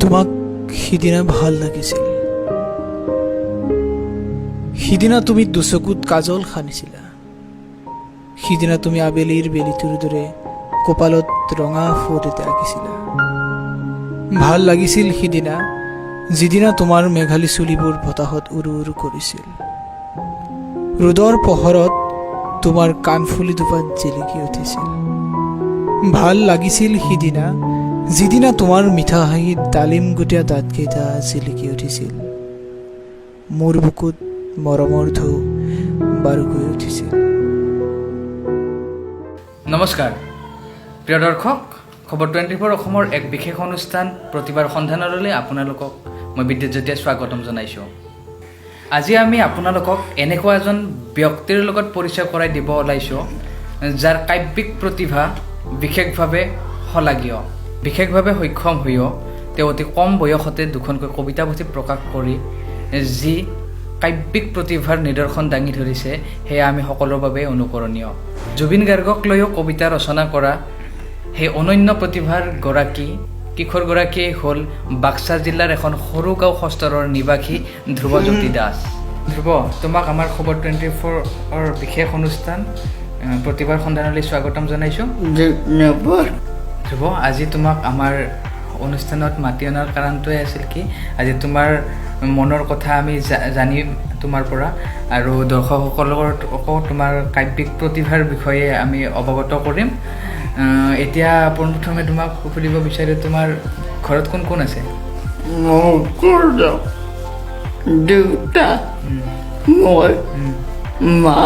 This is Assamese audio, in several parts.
তোমাক সিদিনা ভাল লাগিছিল। সিদিনা তুমি দুচকুত কাজল সানিছিলা। সিদিনা তুমি আবেলিৰ বেলিটোৰ দৰে কপালত ৰঙা ফুট এটা আঁকিছিলা। ভাল লাগিছিল সিদিনা, যিদিনা তোমাৰ মেঘালী চুলিবোৰ বতাহত উৰু উৰু কৰিছিল। ৰ'দৰ পোহৰত তোমাৰ কাণফুলি দুপাত জিলিকি উঠিছিল। ভাল লাগিছিল সিদিনা, যিদিনা তোমাৰ মিঠা হাঁহিত ডালিম গুটীয়া দাঁতকেইটা জিলিকি উঠিছিল। মোৰ বুকুত মৰমৰ ঢৌ বাৰুকৈ উঠিছিল। নমস্কাৰ প্ৰিয় দৰ্শক, খবৰ 24 অসমৰ এক বিশেষ অনুষ্ঠান প্ৰতিবাৰ সন্ধানলৈ আপোনালোকক মই বিদ্যুৎজ্যোতিয়ে স্বাগতম জনাইছোঁ। আজি আমি আপোনালোকক এনেকুৱা এজন ব্যক্তিৰ লগত পৰিচয় কৰাই দিব ওলাইছোঁ, যাৰ কাব্যিক প্ৰতিভা বিশেষভাৱে শলাগীয়। বিশেষভাৱে সক্ষম হৈও তেওঁ অতি কম বয়সতে দুখনকৈ কবিতাপুথি প্ৰকাশ কৰি যি কাব্যিক প্ৰতিভাৰ নিদৰ্শন দাঙি ধৰিছে, সেয়া আমি সকলোৰ বাবে অনুকৰণীয়। জুবিন গাৰ্গক লৈও কবিতা ৰচনা কৰা সেই অনন্য প্ৰতিভাৰ কিশোৰগৰাকীয়ে হ'ল বাক্সা জিলাৰ এখন সৰু গাঁও সস্তৰৰ নিবাসী ধ্ৰুৱজ্যোতি দাস। ধ্ৰুৱ, তোমাক আমাৰ খবৰ 24ৰ বিশেষ অনুষ্ঠান প্ৰতিভাৰ সন্ধানলৈ স্বাগতম জনাইছোঁ। ধ্ৰুৱ, আজি তোমাক আমাৰ অনুষ্ঠানত মাতি অনাৰ কাৰণটোৱে আছিল কি, আজি তোমাৰ মনৰ কথা আমি জানিম তোমাৰ পৰা, আৰু দৰ্শকসকলকো তোমাৰ কাব্যিক প্ৰতিভাৰ বিষয়ে আমি অৱগত কৰিম। এতিয়া পোনপ্ৰথমে তোমাক সুধিব বিচাৰোঁ, তোমাৰ ঘৰত কোন কোন আছে? দেউতা, মই, মা,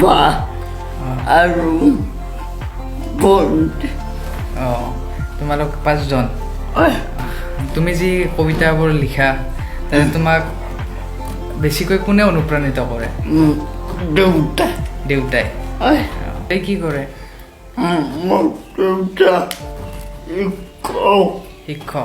বা আৰু ভণ্টি। তোমালোক 5 জন। তুমি যি কবিতাবোৰ লিখা, তোমাক বেছিকৈ কোনে অনুপ্ৰাণিত কৰে? দেউতাই। তাই কি কৰে? শিক্ষক।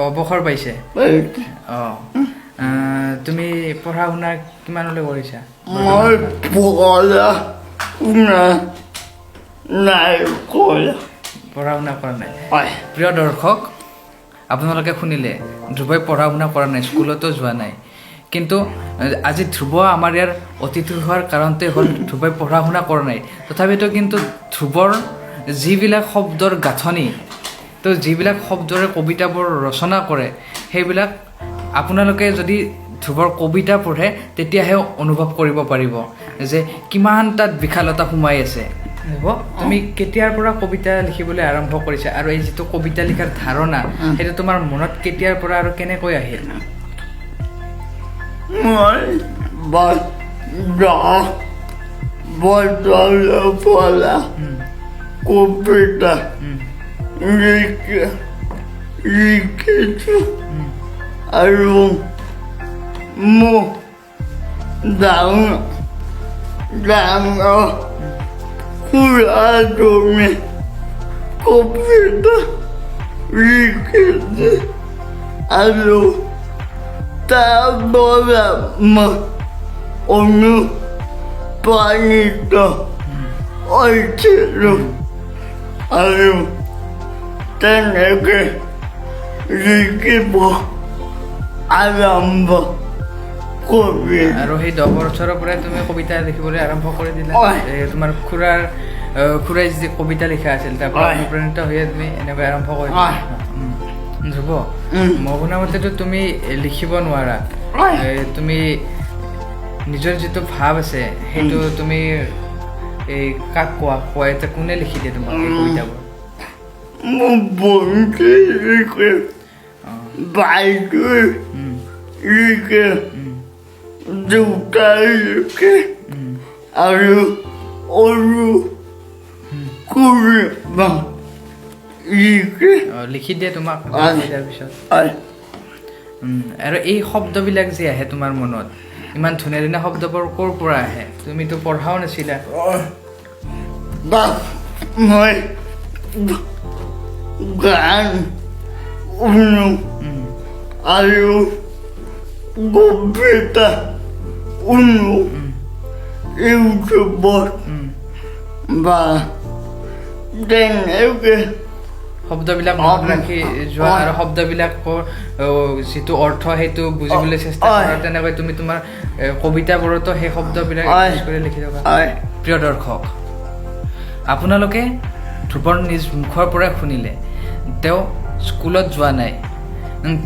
অৱসৰ পাইছে। তুমি পঢ়া শুনা কিমানলৈ কৰিছা? মই পঢ়া শুনা কৰা নাই। প্ৰিয় দৰ্শক, আপোনালোকে শুনিলে, ধ্ৰুৱই পঢ়া শুনা কৰা নাই, স্কুলতো যোৱা নাই। কিন্তু আজি ধ্ৰুৱ আমাৰ ইয়াৰ অতিথি হোৱাৰ কাৰণতে হ'ল ধ্ৰুৱই পঢ়া শুনা কৰা নাই। তথাপিতো কিন্তু ধ্ৰুৱৰ যিবিলাক শব্দৰ গাঁথনি, তো যিবিলাক শব্দৰে কবিতাবোৰ ৰচনা কৰে, সেইবিলাক আপোনালোকে যদি ধ্ৰুৱৰ কবিতা পঢ়ে তেতিয়াহে অনুভৱ কৰিব পাৰিব যে কিমান তাত বিশালতা সোমাই আছে। তুমি কেতিয়াৰ পৰা কবিতা লিখিবলৈ আৰম্ভ কৰিছা, আৰু এই যিটো কবিতা লিখাৰ ধাৰণা, সেইটো তোমাৰ মনত কেতিয়াৰ পৰা আৰু কেনেকৈ আহিল? মই পৰা কবিতা লিখিছোঁ, আৰু মোক ডাঙৰ খুৰাজনে কবিতা লিখিছে, আৰু তাৰ পৰা মই অনুপ্ৰাণিত হৈছিলোঁ, আৰু তেনেকৈ লিখিব আৰম্ভ কৰি। আৰু সেই 10 বছৰৰ পৰাই তুমি কবিতা লিখিবলৈ আৰম্ভ কৰি দিলা। তোমাৰ খুৰাই যি কবিতা লিখা আছিল, তাৰ পৰা অনুপ্ৰাণিত হৈয়ে তুমি এনেকৈ আৰম্ভ কৰি দিলা। ধ্ৰুৱ, মই শুনা মতেতো তুমি লিখিব নোৱাৰা, তুমি নিজৰ যিটো ভাৱ আছে সেইটো তুমি এই কাক কোৱা এতিয়া কোনে লিখি দিয়ে তোমাক এই কবিতাবোৰ? মোৰ ভণ্টি লিখে, বাইদেৱে লিখে, দেউতাই লিখে, আৰু খুৰীমা লিখি দিয়ে তোমাক তাৰ পিছত। আৰু এই শব্দবিলাক যে আহে তোমাৰ মনত, ইমান ধুনীয়া ধুনীয়া শব্দবোৰ ক'ৰ পৰা আহে? তুমিতো পঢ়াও নাছিলা। মই গান শুনো, আৰু কবিতা কোনো ইউটিউবত বা তেনেকে শব্দবিলাক মনত ৰাখি যোৱা আৰু শব্দবিলাকৰ যিটো অৰ্থ সেইটো বুজিবলৈ চেষ্টা কৰা তেনেকৈ তুমি তোমাৰ কবিতাবোৰতো সেই শব্দবিলাক ইউজ কৰি লিখি থকা প্ৰিয় দৰ্শক আপোনালোকে ধ্ৰুৱৰ নিজ মুখৰ পৰাই শুনিলে তেওঁ স্কুলত যোৱা নাই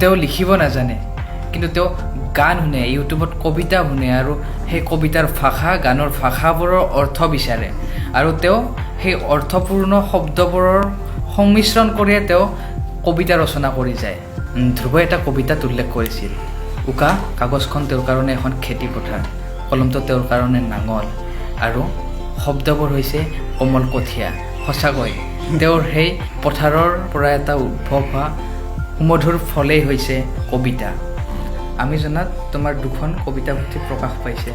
তেওঁ লিখিব নাজানে কিন্তু তেওঁ গান শুনে ইউটিউবত কবিতা শুনে আৰু সেই কবিতাৰ ভাষা গানৰ ভাষাবোৰৰ অৰ্থ বিচাৰে আৰু তেওঁ সেই অৰ্থপূৰ্ণ শব্দবোৰৰ সংমিশ্ৰণ কৰিয়ে তেওঁ কবিতা ৰচনা কৰি যায় ধ্ৰুৱই এটা কবিতাত উল্লেখ কৰিছিল উকা কাগজখন তেওঁৰ কাৰণে এখন খেতি পথাৰ কলমটো তেওঁৰ কাৰণে নাঙল আৰু শব্দবোৰ হৈছে কোমল কঠীয়া সঁচাকৈ তেওঁৰ সেই পথাৰৰ পৰা এটা উদ্ভৱ হোৱা সুমধুৰ ফলেই হৈছে কবিতা আমি জনাত তোমাৰ দুখন কবিতা পুথি প্ৰকাশ পাইছে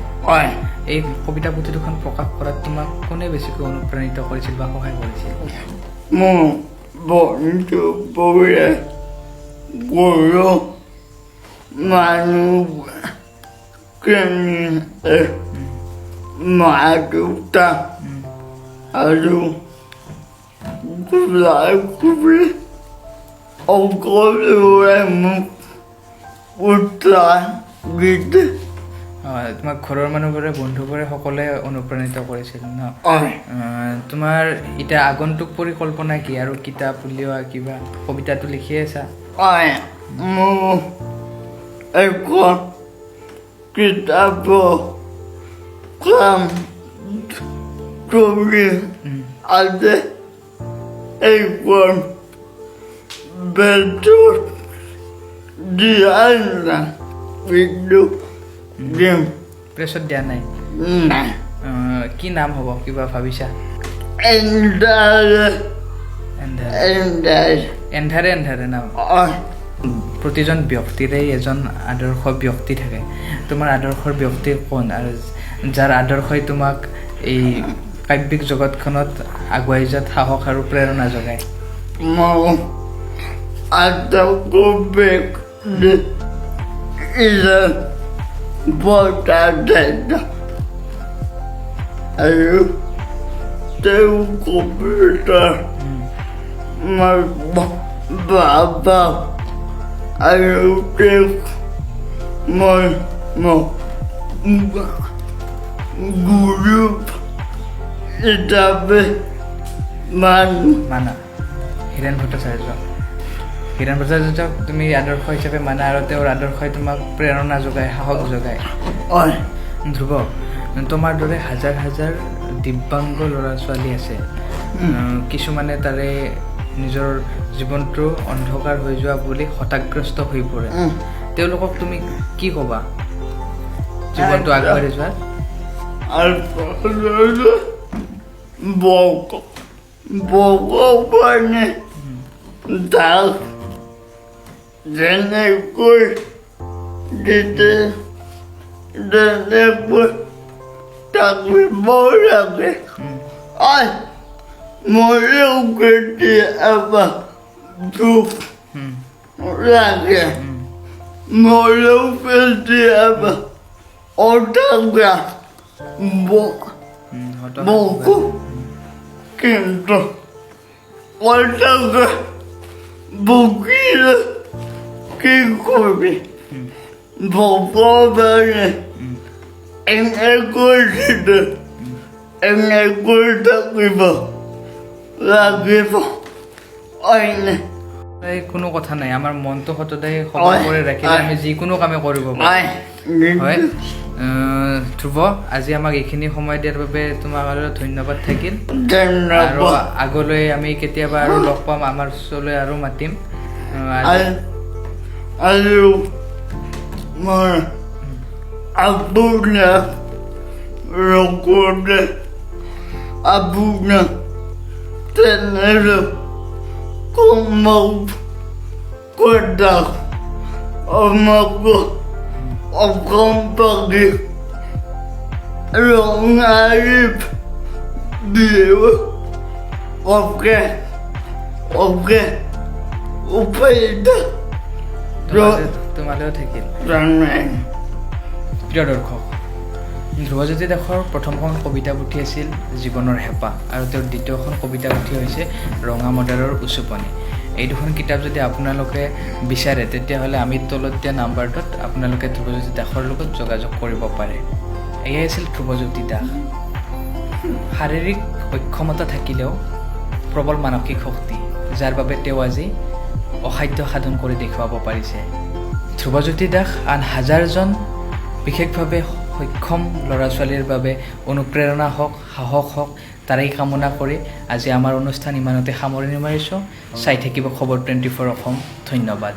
এই কবিতা পুথি দুখন প্ৰকাশ কৰাত তোমাক কোনে বেছিকৈ অনুপ্ৰাণিত কৰিছিল বা সহায় কৰিছিল মোৰ বন্ধু পৰিয়াল গৰু মানুহ মা দেউতা আৰু সকলোৰে মোক উৎসাহ দিছে তোমাক ঘৰৰ মানুহবোৰে বন্ধুবোৰে সকলোৱে অনুপ্ৰাণিত কৰিছিল ন তোমাৰ এতিয়া আগন্তুক পৰিকল্পনা কি আৰু কিতাপ উলিওৱা কিবা কবিতাটো লিখিয়ে আছা মোৰ এখন কিতাপৰ কাম চলি আছে এইখন বেডত দিয়াই নাই কিন্তু দিম প্ৰেছত দিয়া নাই নাই কি নাম হ'ব কিবা ভাবিছা এন্ধাৰে এন্ধাৰে এন্ধাৰে নাম প্ৰতিজন ব্যক্তিৰে এজন আদৰ্শ ব্যক্তি থাকে তোমাৰ আদৰ্শৰ ব্যক্তি কোন আৰু যাৰ আদৰ্শই তোমাক এই কাব্যিক জগতখনত আগুৱাই যোৱাত সাহস আৰু প্ৰেৰণা যোগায় মোৰ আদৰ্শ ব্যক্তি বৰ্তাদেতা আৰু তেওঁ কবিতাৰ মোৰ বাবা আৰু তেওঁক মই গুৰু হিচাপে মানা হীৰেণ ভট্টাচাৰ্যক তুমি আদৰ্শ হিচাপে মানা আৰু তেওঁৰ আদৰ্শই তোমাক প্ৰেৰণা যোগায় সাহস যোগায় ধ্ৰুৱ তোমাৰ দৰে হাজাৰ হাজাৰ দিব্যাংগ ল'ৰা ছোৱালী আছে কিছুমানে তাৰে নিজৰ জীৱনটো অন্ধকাৰ হৈ যোৱা বুলি হতাগ্ৰস্ত হৈ পৰে তেওঁলোকক তুমি কি ক'বা জীৱনটো আগবাঢ়ি যোৱাত ভগৱানে তাক যেনেকৈ দিছে তেনেকৈ থাকিব লাগে ময়ো কেতিয়াবা দুখ লাগে ময়ো কেতিয়াবা হতাশা বহু কিন্তু হতাশা ভুগিলে কি করবি ভগবানে এনেকৈ দিছে এনেকৈ থাকিব লাগিব অইনে কোনো কথা নাই আমাৰ মনটো সদায় সবল কৰি ৰাখিলে আমি যিকোনো কামে কৰিব পাৰোঁ হয় ধ্ৰুৱ আজি আমাক এইখিনি সময় দিয়াৰ বাবে তোমাক আৰু ধন্যবাদ থাকিল আৰু আগলৈ আমি কেতিয়াবা আৰু লগ পাম আমাৰ ওচৰলৈ আৰু মাতিম আৰু মই আপোনাক লগতে আপোনাক তেনেদৰে কমল কথা আমাক অসম পাখি ৰঙালী বিহু অকে উপায়িত তোমালৈও থাকিল প্ৰিয় দৰ্শক ধ্ৰুৱজ্যোতি দাসৰ প্ৰথমখন কবিতা পুথি আছিল জীৱনৰ হেঁপাহ আৰু তেওঁৰ দ্বিতীয়খন কবিতা পুথি হৈছে ৰঙা মদাৰৰ উচুপনি। এই দুখন কিতাপ যদি আপোনালোকে বিচাৰে তেতিয়াহ'লে আমি তলত দিয়া নাম্বাৰটোত আপোনালোকে ধ্ৰুৱজ্যোতি দাসৰ লগত যোগাযোগ কৰিব পাৰে। এয়াই আছিল ধ্ৰুৱজ্যোতি দাস। শাৰীৰিক অক্ষমতা থাকিলেও প্ৰবল মানসিক শক্তি, যাৰ বাবে তেওঁ আজি অসাধ্য সাধন কৰি দেখুৱাব পাৰিছে। ধ্ৰুৱজ্যোতি দাস আন হাজাৰজন বিশেষভাৱে সক্ষম ল'ৰা ছোৱালীৰ বাবে অনুপ্ৰেৰণা হওক, সাহস হওক, তাৰেই কামনা কৰি আজি আমাৰ অনুষ্ঠান ইমানতে সামৰণি মাৰিছোঁ। চাই থাকিব খবৰ 24 অসম। ধন্যবাদ।